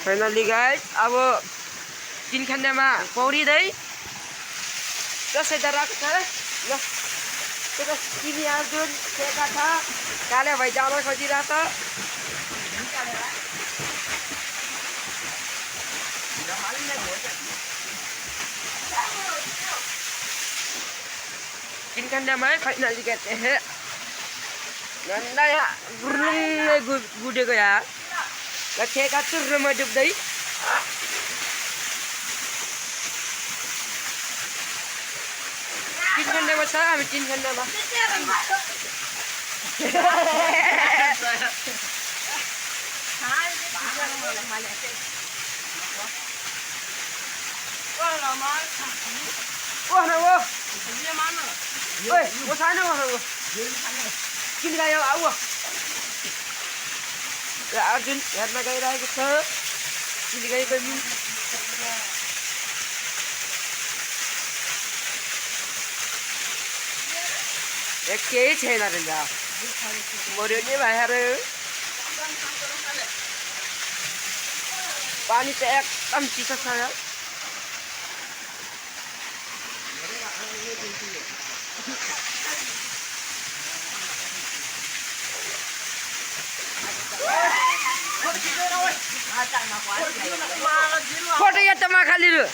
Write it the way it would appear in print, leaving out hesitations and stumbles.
Finally guys अब 3 खण्डमा पौडिदै दसैँ त राख्छ ल त्यो त तिमी अर्जुन सेका छ काले भाइ जान खोजिरहेछ तीन खण्डमा फाइनली गर्थे गन्दा यहाँ गुरुङै गुडेको यहाँ खेका चुर्रोमा डुब्दै तीन खण्डमा छ हामी 3 खण्डमा Oi, mau sana mau sana. Kini kaya aku. Ya Arjun, lihat nak kaya lagi ke. Kini kaya kami. Oke, cina rendah. Modalnya bayar. Pani cek, tam sisa saya. Foto ya tama kali lu.